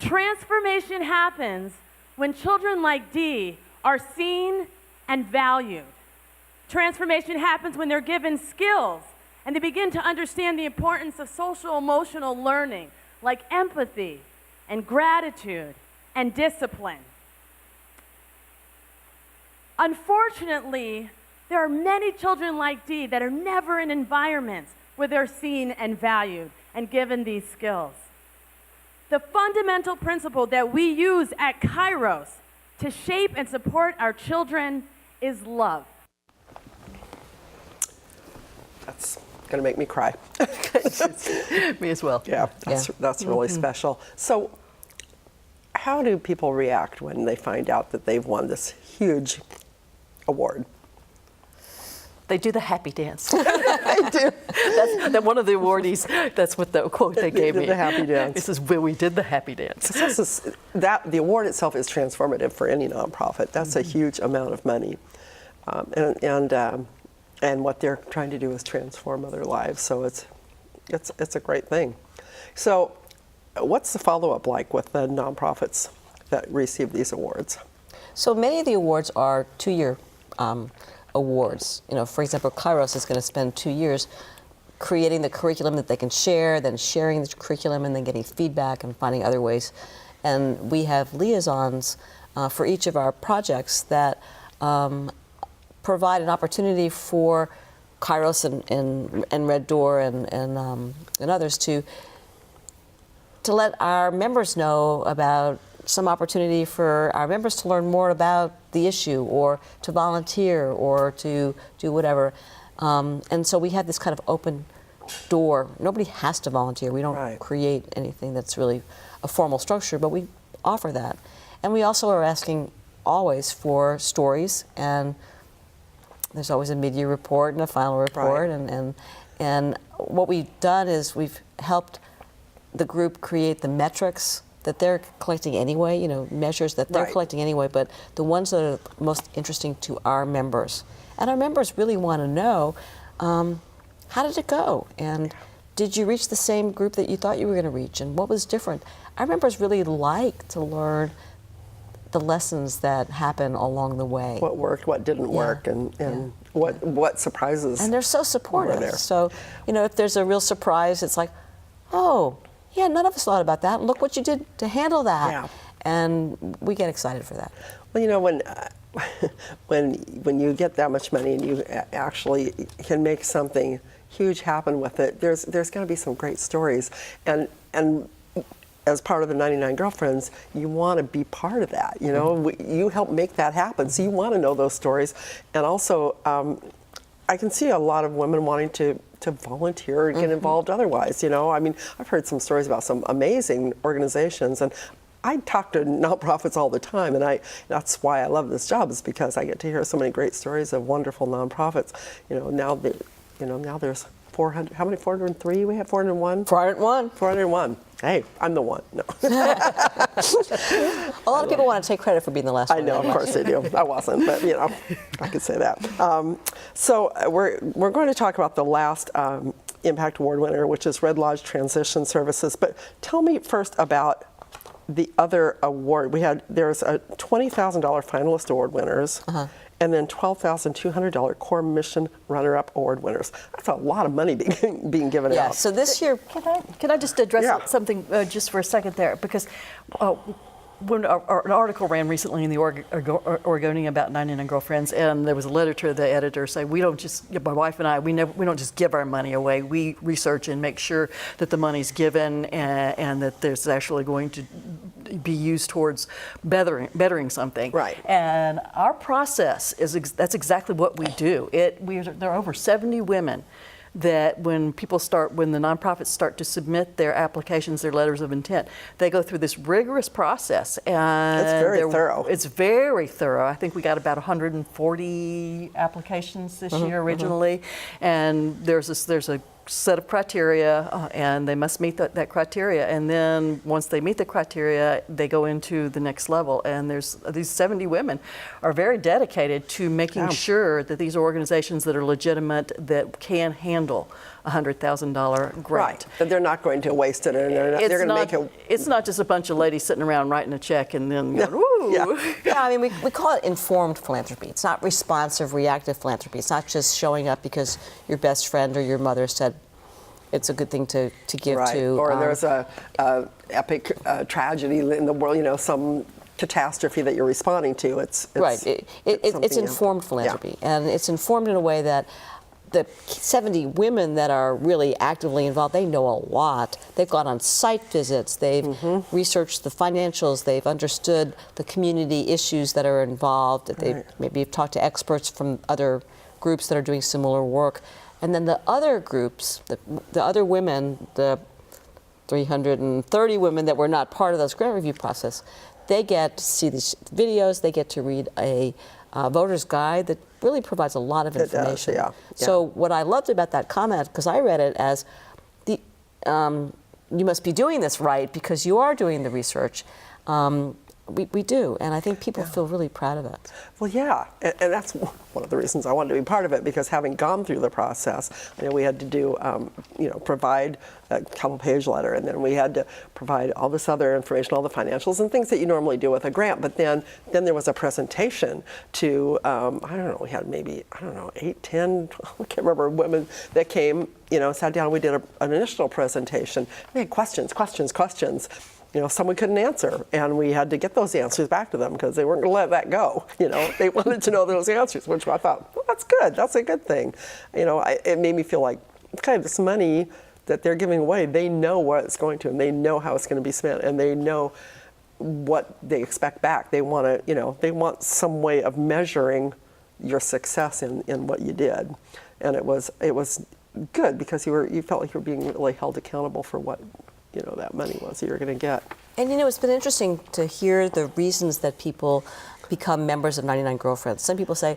Transformation happens when children like Dee are seen and valued. Transformation happens when they're given skills and they begin to understand the importance of social emotional learning, like empathy and gratitude and discipline. Unfortunately, there are many children like Dee that are never in environments where they're seen and valued and given these skills. The fundamental principle that we use at Kairos to shape and support our children is love. That's going to make me cry. Me as well. Yeah, that's really special. So how do people react when they find out that they've won this huge award? They do the happy dance. I do. That's one of the awardees, that's what the quote they gave me. The happy dance. This is where we did the happy dance. The award itself is transformative for any nonprofit. That's a huge amount of money. And what they're trying to do is transform other lives. So it's a great thing. So what's the follow-up like with the nonprofits that receive these awards? So many of the awards are 2-year awards. You know, for example, Kairos is going to spend 2 years creating the curriculum that they can share, then sharing the curriculum, and then getting feedback and finding other ways. And we have liaisons for each of our projects that provide an opportunity for Kairos and Red Door and others to let our members know about some opportunity for our members to learn more about the issue or to volunteer or to do whatever. And so we have this kind of open door. Nobody has to volunteer. We don't create anything that's really a formal structure, but we offer that. And we also are asking always for stories, and there's always a mid-year report and a final report. And what we've done is we've helped the group create the metrics that they're collecting anyway, you know, measures that they're collecting anyway, but the ones that are most interesting to our members. And our members really want to know, how did it go? And did you reach the same group that you thought you were going to reach? And what was different? Our members really like to learn the lessons that happen along the way. What worked, what didn't work, and what surprises. And they're so supportive. There. So, you know, if there's a real surprise, it's like, oh, yeah, none of us thought about that. Look what you did to handle that. Yeah. And we get excited for that. Well, you know, when you get that much money and you actually can make something huge happen with it, there's going to be some great stories. And as part of the 99 Girlfriends, you want to be part of that. You know, you help make that happen, so you want to know those stories. And also, I can see a lot of women wanting to volunteer and get involved otherwise. You know, I mean, I've heard some stories about some amazing organizations, and I talk to nonprofits all the time, and that's why I love this job, is because I get to hear so many great stories of wonderful nonprofits. You know, now there's 400. How many? 403? We have 401. 401. 401. Hey, I'm the one. No. A lot of people want to take credit for being the last one. I know, of course they do. I wasn't, but you know, I could say that. So we're going to talk about the last Impact Award winner, which is Red Lodge Transition Services. But tell me first about the other award. There's a $20,000 finalist award winners, and then $12,200 core mission runner-up award winners. That's a lot of money being given Yeah, out. so this year, Can I just address Yeah. something just for a second there? Because when an article ran recently in the Oregonian about 99 Girlfriends, and there was a letter to the editor saying, we don't just, my wife and I, we don't just give our money away. We research and make sure that the money's given and that there's actually going to be used towards bettering something. Right. And our process that's exactly what we do. There are over 70 women that when the nonprofits start to submit their applications, their letters of intent, they go through this rigorous process. And It's very thorough. It's very thorough. I think we got about 140 applications this year originally. And there's a set of criteria, and they must meet that criteria. And then once they meet the criteria, they go into the next level. And there's these 70 women are very dedicated to making sure that these organizations that are legitimate, that can handle a $100,000 grant. Right, that they're not going to waste it, and they're going to make it. It's not just a bunch of ladies sitting around writing a check and then going, woo. yeah, I mean, we call it informed philanthropy. It's not responsive, reactive philanthropy. It's not just showing up because your best friend or your mother said it's a good thing to give Right. to. Or there's a epic tragedy in the world, some catastrophe that you're responding to. It's right. It's informed philanthropy, and it's informed in a way that the 70 women that are really actively involved, they know a lot. They've gone on site visits. They've researched the financials. They've understood the community issues that are involved. They've maybe talked to experts from other groups that are doing similar work. And then the other groups, the other women, the 330 women that were not part of those grant review process, they get to see these videos. They get to read a voter's guide that really provides a lot of information. So what I loved about that comment, because I read it as, you must be doing this right because you are doing the research. We do, and I think people feel really proud of it. Well, yeah, and that's one of the reasons I wanted to be part of it, because having gone through the process, we had to do, provide a couple-page letter, and then we had to provide all this other information, all the financials and things that you normally do with a grant. But then there was a presentation to, we had maybe, 8, 10, I can't remember, women that came, sat down, we did an initial presentation. We had questions. Some we couldn't answer, and we had to get those answers back to them because they weren't going to let that go. They wanted to know those answers, which I thought, well, that's good. That's a good thing. It made me feel like, okay, this money that they're giving away, they know what it's going to, and they know how it's going to be spent, and they know what they expect back. They want to, they want some way of measuring your success in what you did, and it was good because you felt like you were being really held accountable for what that money was that you're going to get. And it's been interesting to hear the reasons that people become members of 99 Girlfriends. Some people say,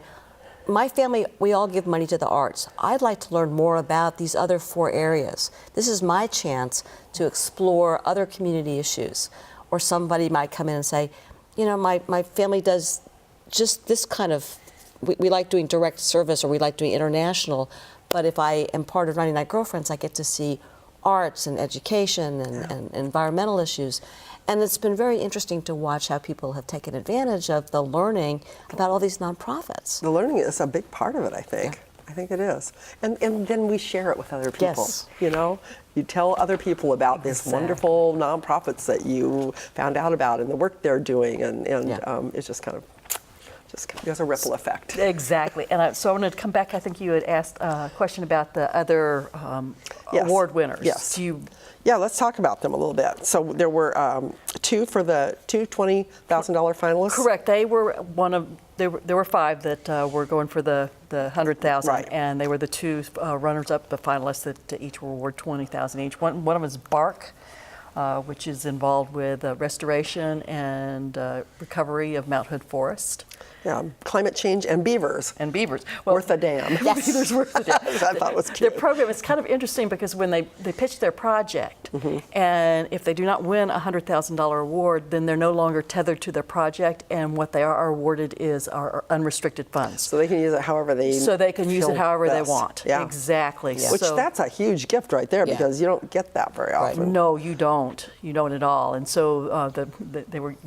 my family, we all give money to the arts. I'd like to learn more about these other 4 areas. This is my chance to explore other community issues. Or somebody might come in and say, my family does just this kind of, we like doing direct service, or we like doing international, but if I am part of 99 Girlfriends, I get to see arts and education and environmental issues. And it's been very interesting to watch how people have taken advantage of the learning about all these nonprofits. The learning is a big part of it, I think. I think it is. And then we share it with other people. Yes. You tell other people about these wonderful nonprofits that you found out about and the work they're doing, and it's just kind of, there's a ripple effect. Exactly. And so I wanted to come back. I think you had asked a question about the other award winners. Yes. Yeah, let's talk about them a little bit. So there were two $20,000 finalists. Correct. They were there were 5 that were going for the $100,000, Right. and they were the 2 runners-up, the finalists that each were awarded $20,000 each. One of them is Bark, which is involved with restoration and recovery of Mount Hood Forest. Yeah, climate change and beavers. Well, Worth a damn. Yes. Beavers worth a damn. I thought it was cute. Their program is kind of interesting because when they pitch their project, and if they do not win a $100,000 award, then they're no longer tethered to their project, and what they are awarded is our unrestricted funds. So they can use it however they they best. want. Yeah. Exactly. Which that's a huge gift right there, because you don't get that very often. No, you don't. don't, you don't at all. And so the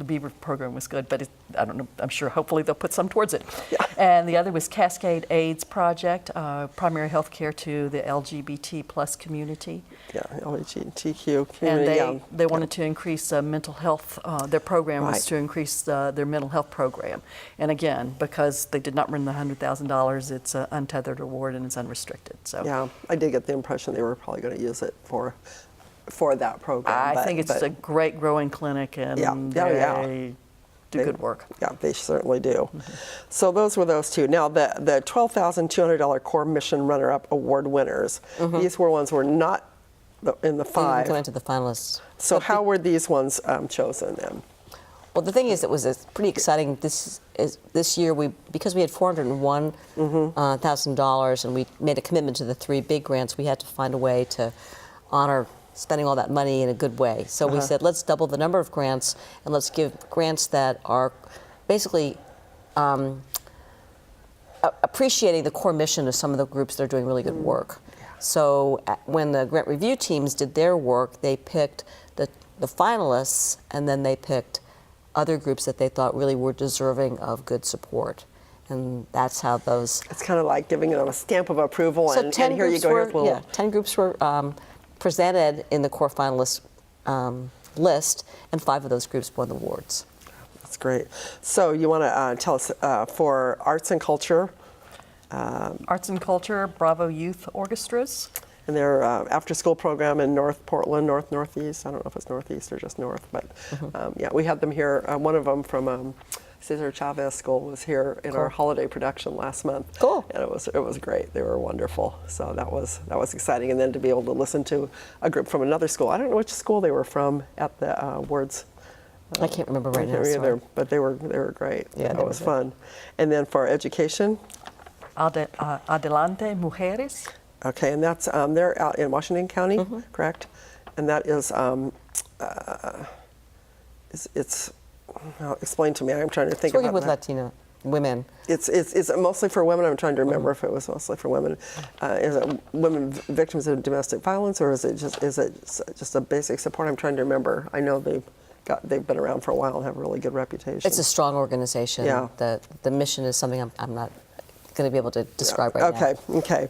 Beaver program was good, but I don't know, I'm sure hopefully they'll put some towards it. Yeah. And the other was Cascade AIDS Project, primary health care to the LGBT plus community. Yeah, LGBTQ And community. they wanted to increase mental health. Their program was Right. to increase their mental health program. And again, because they did not win the $100,000, it's an untethered award and it's unrestricted. So Yeah, I did get the impression they were probably going to use it for that program. I think it's a great growing clinic, and they do good work. Yeah, they certainly do. So those were those two. Now, the $12,200 Core Mission Runner-Up Award winners, these were ones who were not in the They didn't five. go into the finalists. So how were these ones chosen then? Well, the thing is, it was pretty exciting. This year, because we had $401,000 and we made a commitment to the 3 big grants, we had to find a way to honor spending all that money in a good way. So we said, let's double the number of grants and let's give grants that are basically appreciating the core mission of some of the groups that are doing really good work. So when the grant review teams did their work, they picked the finalists, and then they picked other groups that they thought really were deserving of good support. And that's how those... It's kind of like giving them a stamp of approval, So and 10 here you groups go. were, Here's a little... yeah, 10 groups were presented in the core finalist list, and 5 of those groups won the awards. That's great. So you want to tell us for arts and culture, Arts and Culture, Bravo Youth Orchestras. and their after-school program in North Portland, Northeast. I don't know if it's Northeast or just North, but yeah, we had them here. One of them from Cesar Chavez School was here in our holiday production last month. Cool. And it was great. They were wonderful. So that was exciting. And then to be able to listen to a group from another school. I don't know which school they were from at the awards. I can't remember right I now. can't sorry. either, but they were great. Yeah, that they was were fun. And then for education, Adelante Mujeres. okay, and that's they're out in Washington County, correct? And that is it's well, explain to me. I'm trying to think It's working about with that. Latina women. It's mostly for women. I'm trying to remember if it was mostly for women. Is it women victims of domestic violence, or is it just a basic support? I'm trying to remember. I know they've been around for a while and have a really good reputation. It's a strong organization. Yeah. The mission is something I'm not going to be able to describe right now. Okay.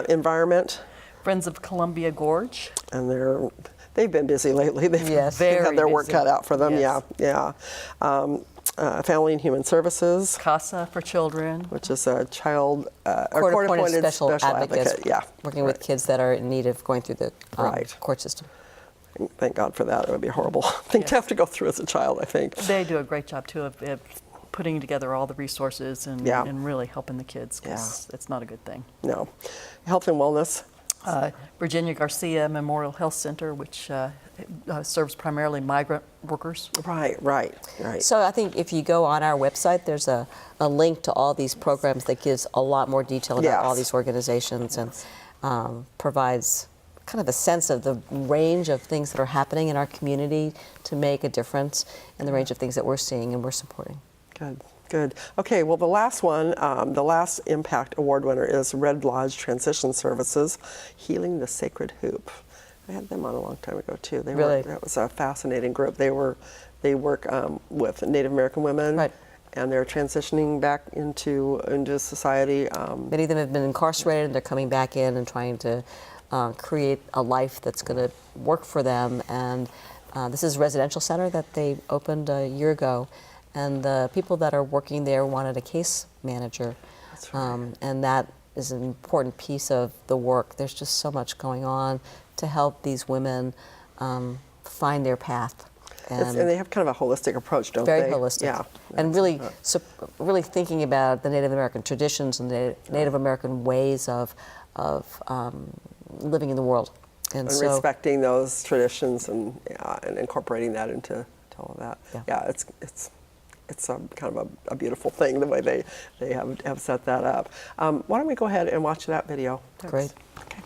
Environment, Friends of Columbia Gorge. and they've been busy lately. They've Yes. had Very their work busy. cut out for them. Yes. Yeah. Family and Human Services, Casa for Children. which is a child Court-appointed special advocates advocate. Yeah. working with kids that are in need of going through the Right. court system. Thank God for that. It would be a horrible thing to have to go through as a child, I think. They do a great job, too, of putting together all the resources and, Yeah. and really helping the kids, because it's not a good thing. No. Health and wellness. Virginia Garcia Memorial Health Center, which serves primarily migrant workers. Right. So I think if you go on our website, there's a link to all these programs that gives a lot more detail about all Yes. these organizations and provides kind of a sense of the range of things that are happening in our community to make a difference, and the range of things that we're seeing and we're supporting. Good. Okay, well, the last one, the last Impact Award winner is Red Lodge Transition Services, Healing the Sacred Hoop. I had them on a long time ago, too. Really? That was a fascinating group. They work with Native American women. Right. And they're transitioning back into society. Many of them have been incarcerated, and they're coming back in and trying to create a life that's going to work for them. And this is a residential center that they opened a year ago. And the people that are working there wanted a case manager. That's right. And that is an important piece of the work. There's just so much going on to help these women find their path. And they have kind of a holistic approach, don't Very they? holistic. Yeah. And really, really thinking about the Native American traditions and the Native American ways of living in the world. And so, respecting those traditions and incorporating that into all of that. Yeah. It's kind of a beautiful thing the way they have set that up. Why don't we go ahead and watch that video? Great. Okay.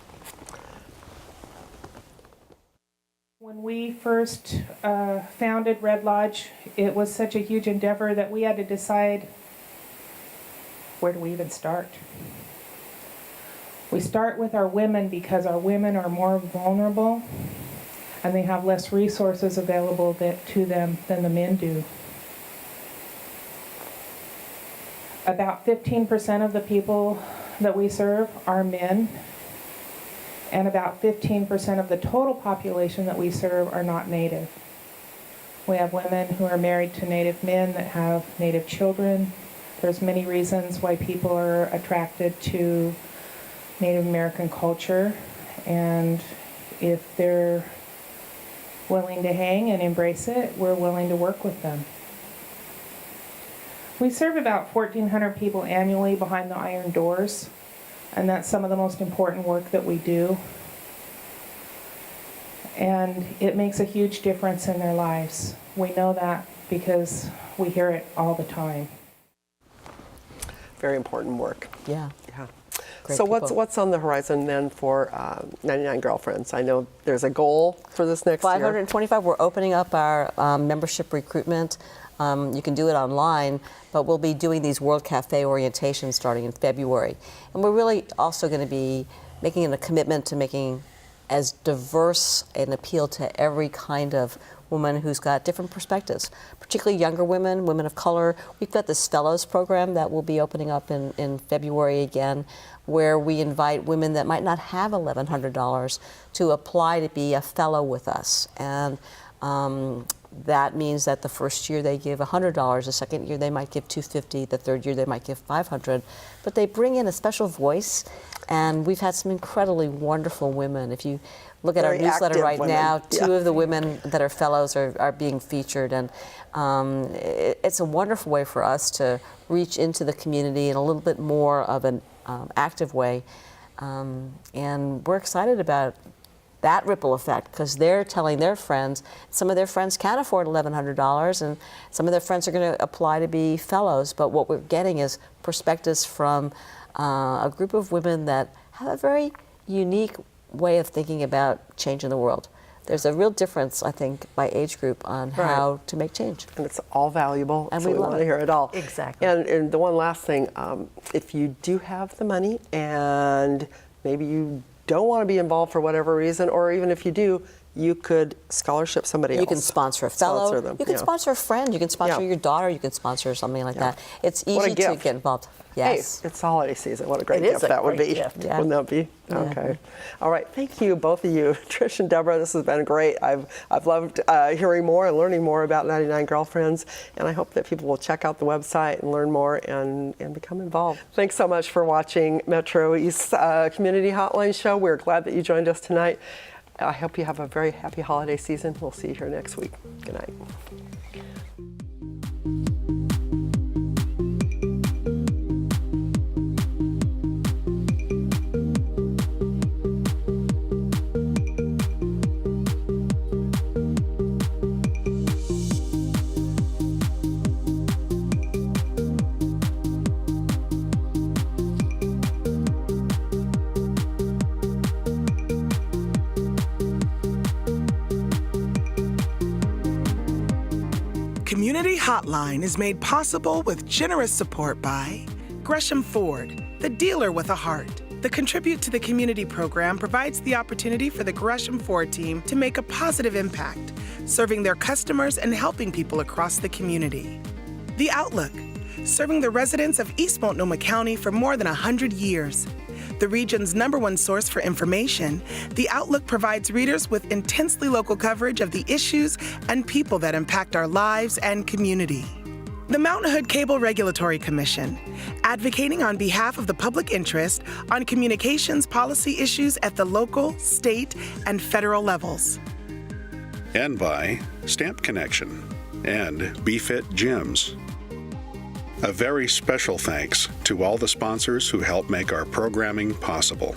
When we first founded Red Lodge, it was such a huge endeavor that we had to decide, where do we even start? We start with our women because our women are more vulnerable. and they have less resources available to them than the men do. About 15% of the people that we serve are men, and about 15% of the total population that we serve are not Native. We have women who are married to Native men that have Native children. There's many reasons why people are attracted to Native American culture, and if they're willing to hang and embrace it, we're willing to work with them. We serve about 1,400 people annually behind the iron doors, and that's some of the most important work that we do. And it makes a huge difference in their lives. We know that because we hear it all the time. Very important work. Yeah. Yeah. Great So people. what's on the horizon then for 99 Girlfriends? I know there's a goal for this next year. 525. We're opening up our membership recruitment. You can do it online, but we'll be doing these World Cafe orientations starting in February. And we're really also going to be making a commitment to making as diverse an appeal to every kind of woman who's got different perspectives, particularly younger women, women of color. We've got this Fellows program that will be opening up in February again, where we invite women that might not have $1,100 to apply to be a fellow with us. And that means that the first year they give $100, the second year they might give $250, the third year they might give $500, but they bring in a special voice, and we've had some incredibly wonderful women. If you look at Very our newsletter active right women. now, Yeah. two of the women that are fellows are being featured, and it's a wonderful way for us to reach into the community in a little bit more of an active way, and we're excited about that ripple effect, because they're telling their friends, some of their friends can't afford $1,100, and some of their friends are going to apply to be fellows, but what we're getting is perspectives from a group of women that have a very unique way of thinking about changing the world. There's a real difference, I think, by age group on how to make change. And it's all valuable, And so we we love want to it. hear it all. Exactly. And the one last thing, if you do have the money and maybe you don't want to be involved for whatever reason, or even if you do, you could scholarship somebody else. You can sponsor a fellow. Sponsor them, You can yeah. sponsor a friend. You can sponsor Yeah. your daughter. You can sponsor something like Yeah. that. It's What a easy to gift. get involved. Yes. Hey, it's the holiday season. What a great It is gift a that would great be. gift. Yeah. Wouldn't that be? Yeah. Okay. All right. Thank you, both of you. Trish and Deborah, this has been great. I've loved hearing more and learning more about 99 Girlfriends, and I hope that people will check out the website and learn more and become involved. Thanks so much for watching Metro East Community Hotline Show. We're glad that you joined us tonight. I hope you have a very happy holiday season. We'll see you here next week. Good night. Community Hotline is made possible with generous support by Gresham Ford, the dealer with a heart. The Contribute to the Community program provides the opportunity for the Gresham Ford team to make a positive impact, serving their customers and helping people across the community. The Outlook, serving the residents of East Multnomah County for more than 100 years. The region's #1 source for information, The Outlook provides readers with intensely local coverage of the issues and people that impact our lives and community. The Mountain Hood Cable Regulatory Commission, advocating on behalf of the public interest on communications policy issues at the local, state, and federal levels. And by Stamp Connection and BeFit Gyms. A very special thanks to all the sponsors who help make our programming possible.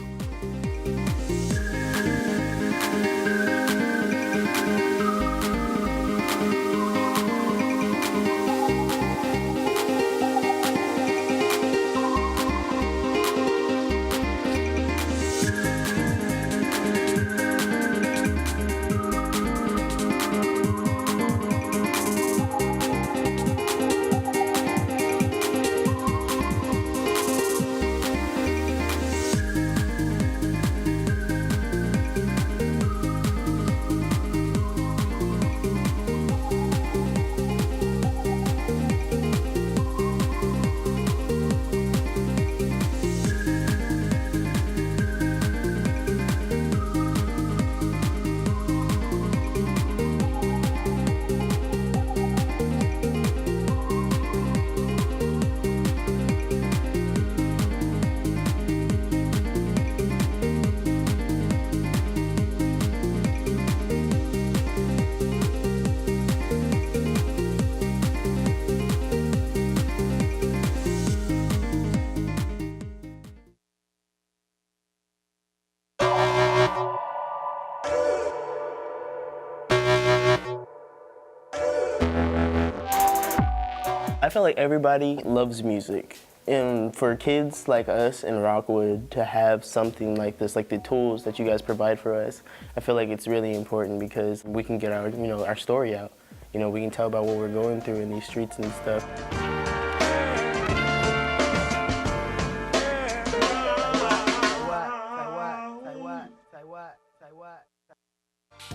I feel like everybody loves music. And for kids like us in Rockwood to have something like this, like the tools that you guys provide for us, I feel like it's really important because we can get our, our story out. We can tell about what we're going through in these streets and stuff.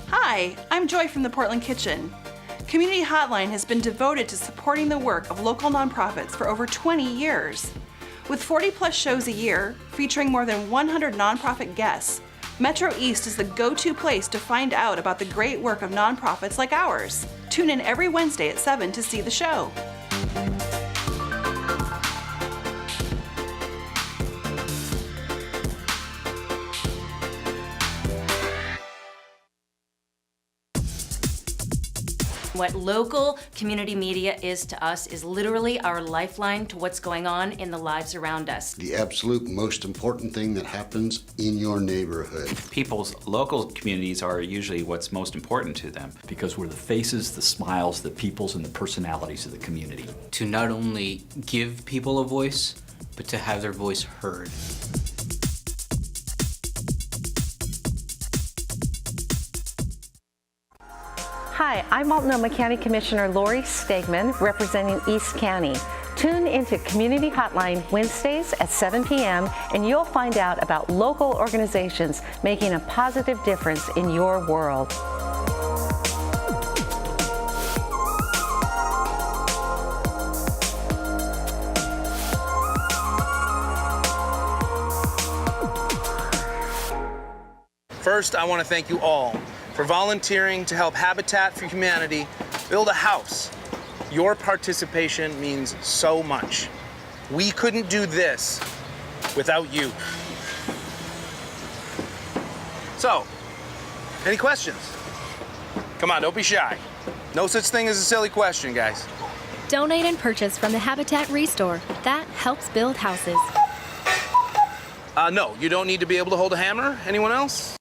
Hi, I'm Joy from the Portland Kitchen. Community Hotline has been devoted to supporting the work of local nonprofits for over 20 years. With 40+ shows a year, featuring more than 100 nonprofit guests, MetroEast is the go-to place to find out about the great work of nonprofits like ours. Tune in every Wednesday at 7 to see the show. What local community media is to us is literally our lifeline to what's going on in the lives around us. The absolute most important thing that happens in your neighborhood. People's local communities are usually what's most important to them. Because we're the faces, the smiles, the peoples, and the personalities of the community. To not only give people a voice, but to have their voice heard. Hi, I'm Multnomah County Commissioner Lori Stegman, representing East County. Tune into Community Hotline Wednesdays at 7 p.m. and you'll find out about local organizations making a positive difference in your world. First, I want to thank you all for volunteering to help Habitat for Humanity build a house. Your participation means so much. We couldn't do this without you. So, any questions? Come on, don't be shy. No such thing as a silly question, guys. Donate and purchase from the Habitat Restore. That helps build houses. No, you don't need to be able to hold a hammer. Anyone else?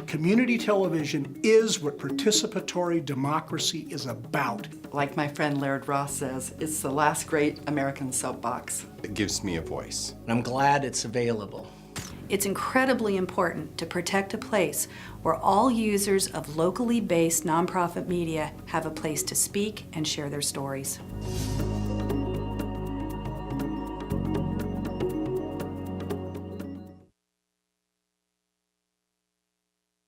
Community television is what participatory democracy is about. Like my friend Laird Ross says, it's the last great American soapbox. It gives me a voice. And I'm glad it's available. It's incredibly important to protect a place where all users of locally based nonprofit media have a place to speak and share their stories.